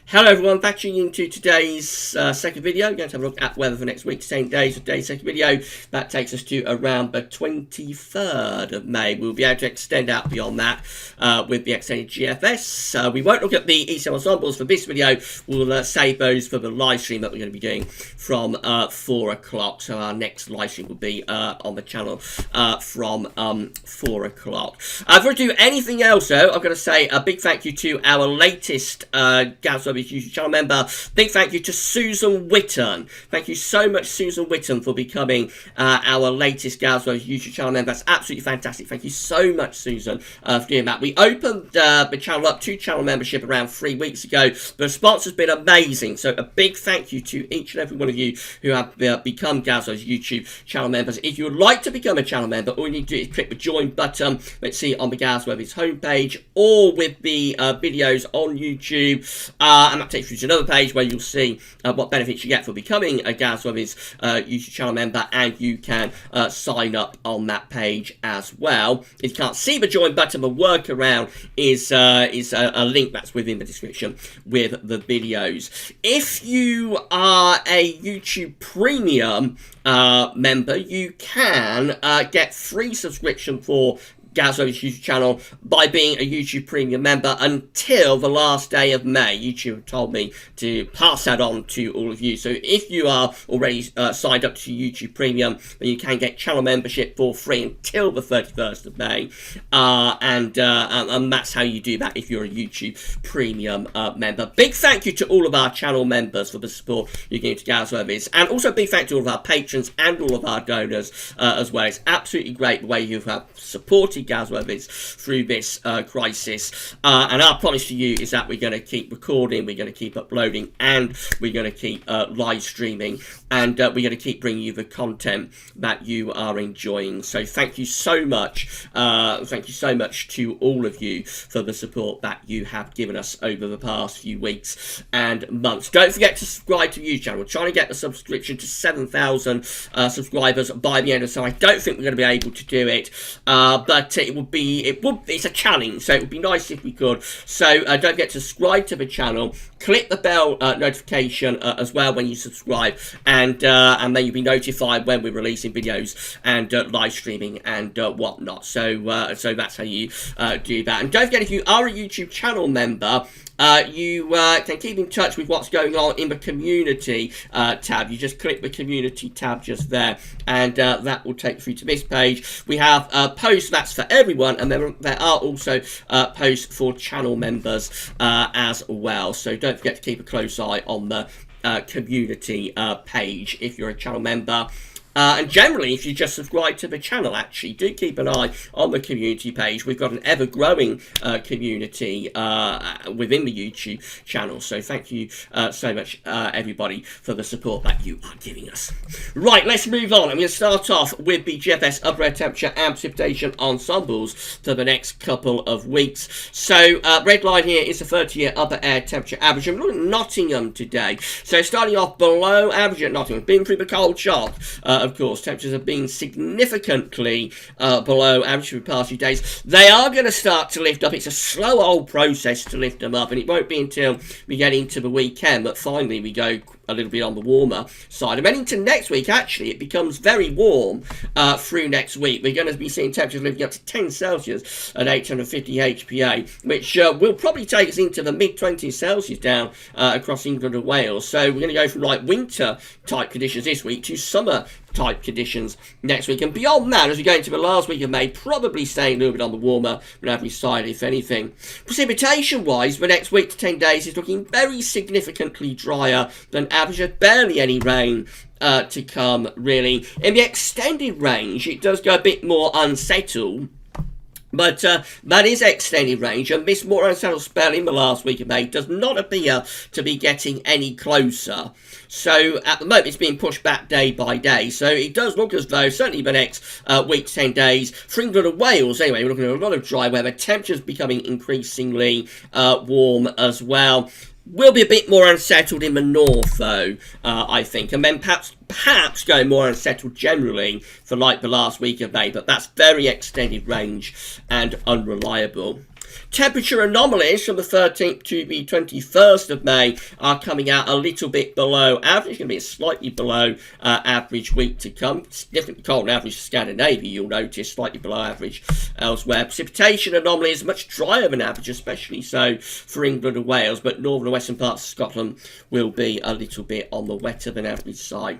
Hello everyone, back tuning into today's second video. We're going to have a look at weather for next week, 10 days. Today's second video, that takes us to around the 23rd of May. We'll be able to extend out beyond that with the extended GFS. We won't look at the ECM ensembles for this video. We'll save those for the live stream that we're going to be doing from 4 o'clock. So our next live stream will be on the channel from 4 o'clock. Before I do anything else though, I'm going to say a big thank you to our latest Gaz YouTube channel member. Big thank you to Susan Whitton. Thank you so much, Susan Whitton, for becoming our latest Gaz YouTube channel member. That's absolutely fantastic. Thank you so much, Susan, for doing that. We opened the channel up to channel membership around 3 weeks ago. The response has been amazing. So a big thank you to each and every one of you who have become Gazzo's YouTube channel members. If you would like to become a channel member, all you need to do is click the join button. Let's see on the Gaz Web's homepage or with the videos on YouTube. And that takes you to another page where you'll see what benefits you get for becoming a Gaz Web's YouTube channel member, and you can sign up on that page as well. If you can't see the join button, the workaround is a link that's within the description with the videos. If you are a YouTube Premium member, you can get free subscription for Gazzo's YouTube channel by being a YouTube Premium member until the last day of May. YouTube told me to pass that on to all of you. So if you are already signed up to YouTube Premium, then you can get channel membership for free until the 31st of May. And that's how you do that if you're a YouTube Premium member. Big thank you to all of our channel members for the support you're giving to Gazzo's, and also big thank you to all of our patrons and all of our donors as well. It's absolutely great the way you have supported Gazzo's through this crisis, and our promise to you is that we're going to keep recording, we're going to keep uploading, and we're going to keep live streaming, and we're going to keep bringing you the content that you are enjoying. So thank you so much to all of you for the support that you have given us over the past few weeks and months. Don't forget to subscribe to the YouTube channel. We're trying to get the subscription to 7,000 subscribers by the end of the summer. I don't think we're going to be able to do it, but it's a challenge, so it would be nice if we could. So don't forget to subscribe to the channel, click the bell notification as well when you subscribe, and then you'll be notified when we're releasing videos and live streaming and whatnot. So that's how you do that. And don't forget, if you are a YouTube channel member, you can keep in touch with what's going on in the community tab. You just click the community tab just there, and that will take you through to this page. We have posts that's for everyone, and there are also posts for channel members as well. So don't forget to keep a close eye on the community page if you're a channel member. And generally, if you just subscribe to the channel, actually, do keep an eye on the community page. We've got an ever-growing community within the YouTube channel. So thank you so much, everybody, for the support that you are giving us. Right, let's move on. I'm going to start off with the GFS upper air temperature and precipitation ensembles for the next couple of weeks. So red line here is the 30-year upper air temperature average. I'm looking at Nottingham today. So starting off below average at Nottingham. Been through the cold shock. Of course, temperatures have been significantly below average for the past few days. They are going to start to lift up. It's a slow old process to lift them up, and it won't be until we get into the weekend that finally we go a little bit on the warmer side. And then into next week, actually, it becomes very warm through next week. We're going to be seeing temperatures living up to 10 Celsius at 850 HPA, which will probably take us into the mid-20s Celsius down across England and Wales. So we're going to go from like winter-type conditions this week to summer-type conditions next week. And beyond that, as we go into the last week of May, probably staying a little bit on the warmer than average side, if anything. Precipitation-wise, the next week to 10 days is looking very significantly drier than average. There's barely any rain to come, really. In the extended range, it does go a bit more unsettled. But that is extended range, and this more unsettled spell in the last week of May does not appear to be getting any closer. So at the moment, it's being pushed back day by day. So it does look as though, certainly the next week to 10 days, for England and Wales, anyway, we're looking at a lot of dry weather. Temperatures becoming increasingly warm as well. Will be a bit more unsettled in the north, though, I think, and then perhaps going more unsettled generally for like the last week of May, but that's very extended range and unreliable. Temperature anomalies from the 13th to the 21st of May are coming out a little bit below average. It's going to be a slightly below average week to come. It's definitely cold on average for Scandinavia, you'll notice, slightly below average elsewhere. Precipitation anomaly is much drier than average, especially so for England and Wales, but northern and western parts of Scotland will be a little bit on the wetter than average side.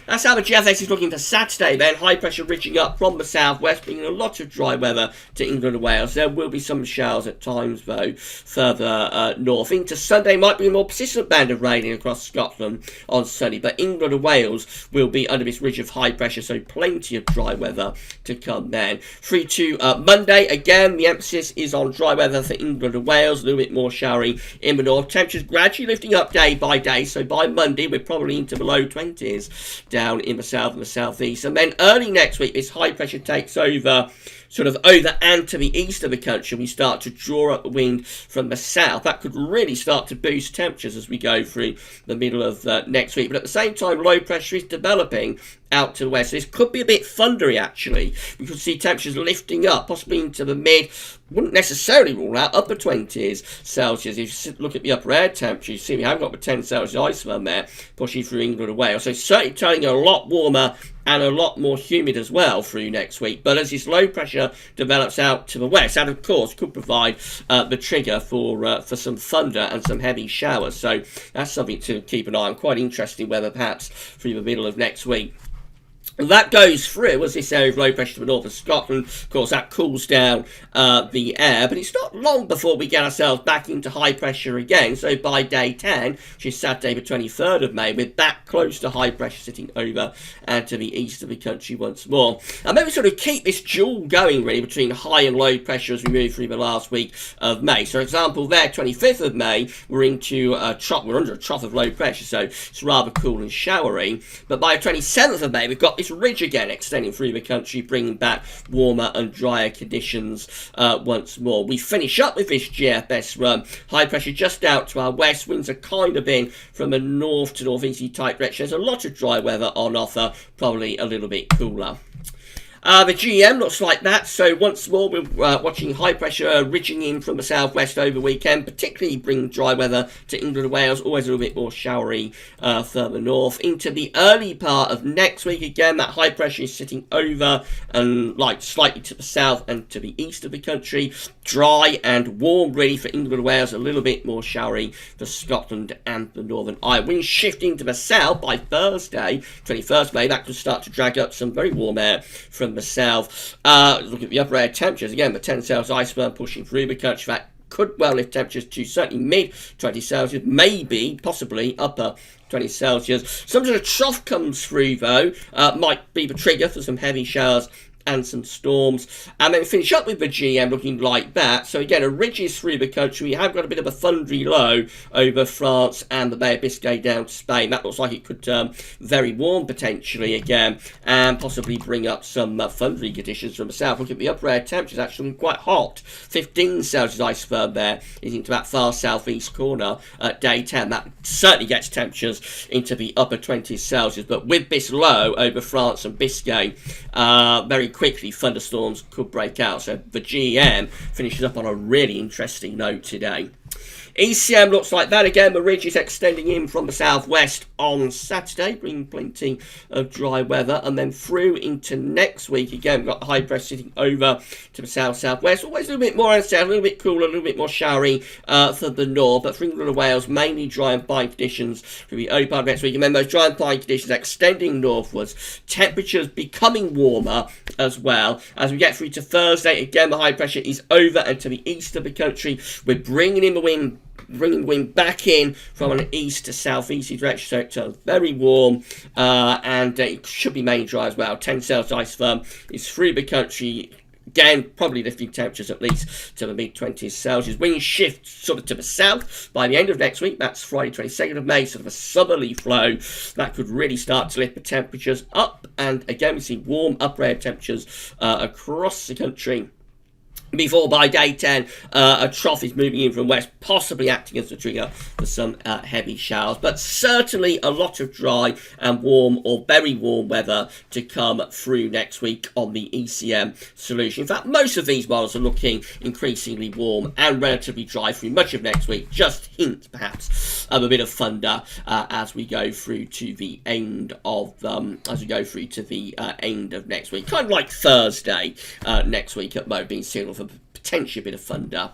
That's how the GFS is looking for Saturday then. High pressure ridging up from the southwest, bringing a lot of dry weather to England and Wales. There will be some showers at times, though, further north. Into Sunday might be a more persistent band of rain across Scotland on Sunday, but England and Wales will be under this ridge of high pressure, so plenty of dry weather to come then. Through to Monday, again, the emphasis is on dry weather for England and Wales, a little bit more showery in the north. Temperatures gradually lifting up day by day, so by Monday we're probably into the low 20s. Down in the south and the southeast, and then early next week this high pressure takes over and to the east of the country. We start to draw up the wind from the south. That could really start to boost temperatures as we go through the middle of next week. But at the same time, low pressure is developing out to the west. This could be a bit thundery, actually. We could see temperatures lifting up, possibly into the mid, wouldn't necessarily rule out upper 20s Celsius. If you look at the upper air temperature, you see we haven't got the 10 Celsius iceberg there pushing through England and Wales. So certainly turning a lot warmer and a lot more humid as well through next week. But as this low pressure develops out to the west, that of course could provide the trigger for some thunder and some heavy showers. So that's something to keep an eye on. Quite interesting weather perhaps through the middle of next week. That goes through as this area of low pressure to the north of Scotland. Of course, that cools down the air, but it's not long before we get ourselves back into high pressure again. So by day 10, which is Saturday the 23rd of May, we're back close to high pressure sitting over and to the east of the country once more. And maybe sort of keep this duel going really between high and low pressure as we move through the last week of May. So for example, there, 25th of May, we're under a trough of low pressure, so it's rather cool and showery. But by the 27th of May, we've got this ridge again extending through the country, bringing back warmer and drier conditions once more. We finish up with this GFS run. High pressure just out to our west. Winds are kind of in from a north to northeasterly type direction. There's a lot of dry weather on offer, probably a little bit cooler. The GEM looks like that, so once more we're watching high pressure ridging in from the southwest over the weekend, particularly bringing dry weather to England and Wales, always a little bit more showery further north. Into the early part of next week again, that high pressure is sitting over and like slightly to the south and to the east of the country. Dry and warm really for England and Wales, a little bit more showery for Scotland and the Northern Ireland. Winds shifting to the south by Thursday, 21st May, that could start to drag up some very warm air from the south. Look at the upper air temperatures again, the 10 Celsius iceberg pushing through the country. That could well lift temperatures to certainly mid 20 Celsius, maybe possibly upper 20 Celsius. Some sort of trough comes through though, might be the trigger for some heavy showers and some storms, and then finish up with the GM looking like that. So again, a ridge is through the country. We have got a bit of a thundery low over France and the Bay of Biscay down to Spain. That looks like it could turn very warm potentially again, and possibly bring up some thundery conditions from the south. Look at the upper air temperatures, actually quite hot. 15 Celsius iceberg there is into that far southeast corner at day 10. That certainly gets temperatures into the upper 20s Celsius, but with this low over France and Biscay, very quickly thunderstorms could break out. So the GM finishes up on a really interesting note today. ECM looks like that again. The ridge is extending in from the southwest on Saturday, bringing plenty of dry weather, and then through into next week again. We've got the high pressure sitting over to the south-southwest. Always a little bit more unsettled, a little bit cooler, a little bit more showery for the north, but for England and Wales, mainly dry and fine conditions for the early part of next week, and then those dry and fine conditions extending northwards. Temperatures becoming warmer as well as we get through to Thursday. Again, the high pressure is over and to the east of the country. We're bringing in the wind back in from an east to southeasterly direction, so it turns very warm, and it should be mainly dry as well. 10 Celsius ice firm is through the country. Again, probably lifting temperatures at least to the mid-20s Celsius. Winds shift sort of to the south by the end of next week. That's Friday 22nd of May, sort of a southerly flow. That could really start to lift the temperatures up. And again, we see warm upper air temperatures across the country. before by day 10 a trough is moving in from west, possibly acting as a trigger for some heavy showers, but certainly a lot of dry and warm or very warm weather to come through next week on the ECM solution. In fact, most of these models are looking increasingly warm and relatively dry through much of next week. Just hint perhaps of a bit of thunder as we go through to the end of end of next week, kind of like Thursday next week at Mo, being signal for potentially a bit of thunder.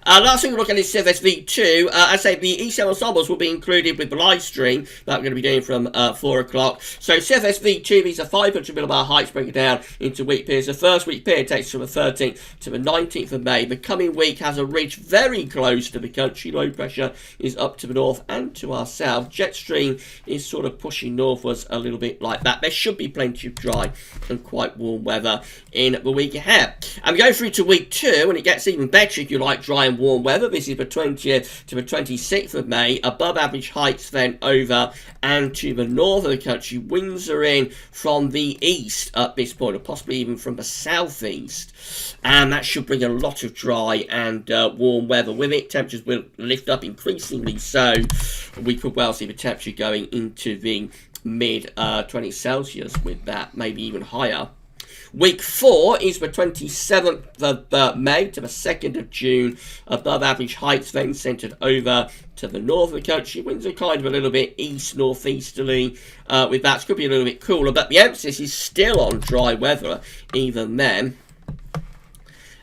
Last thing we'll look at is CFS-V2. I say the ECM ensembles will be included with the live stream that we're going to be doing from 4 o'clock. So CFS-V2, these are 500 millibar heights broken down into week periods. The first week period takes from the 13th to the 19th of May. The coming week has a ridge very close to the country. Low pressure is up to the north and to our south. Jet stream is sort of pushing northwards a little bit like that. There should be plenty of dry and quite warm weather in the week ahead. And we go through to week 2, and it gets even better if you like dry and warm weather. This is the 20th to the 26th of May. Above average heights then over and to the north of the country. Winds are in from the east at this point, or possibly even from the southeast. And that should bring a lot of dry and warm weather with it. Temperatures will lift up increasingly, so we could well see the temperature going into the mid 20 Celsius with that, maybe even higher. Week 4 is the 27th of May to the 2nd of June. Above average heights then centred over to the north of the country. Winds are kind of a little bit east-northeasterly with that. It could be a little bit cooler, but the emphasis is still on dry weather even then.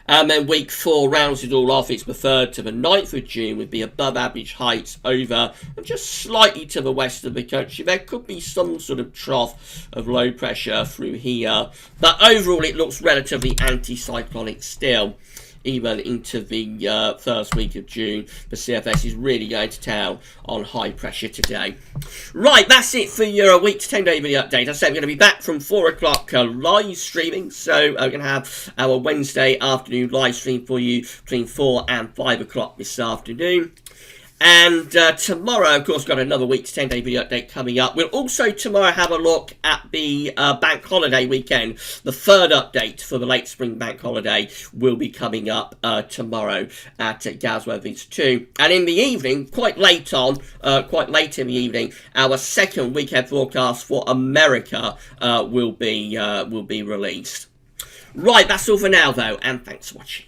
And then week 4 rounds it all off. It's the 3rd to the 9th of June with the above average heights over and just slightly to the west of the country. There could be some sort of trough of low pressure through here, but overall it looks relatively anticyclonic still. Even into the first week of June, the CFS is really going to town on high pressure today. Right, that's it for your week to 10-day video update. I said I'm going to be back from 4 o'clock live streaming, so I'm going to have our Wednesday afternoon live stream for you between 4 and 5 o'clock this afternoon. And tomorrow, of course, got another week's 10-day video update coming up. We'll also tomorrow have a look at the bank holiday weekend. The third update for the late spring bank holiday will be coming up tomorrow at Gasweather's 2. And in the evening, quite late in the evening, our second weekend forecast for America will be released. Right, that's all for now, though, and thanks for watching.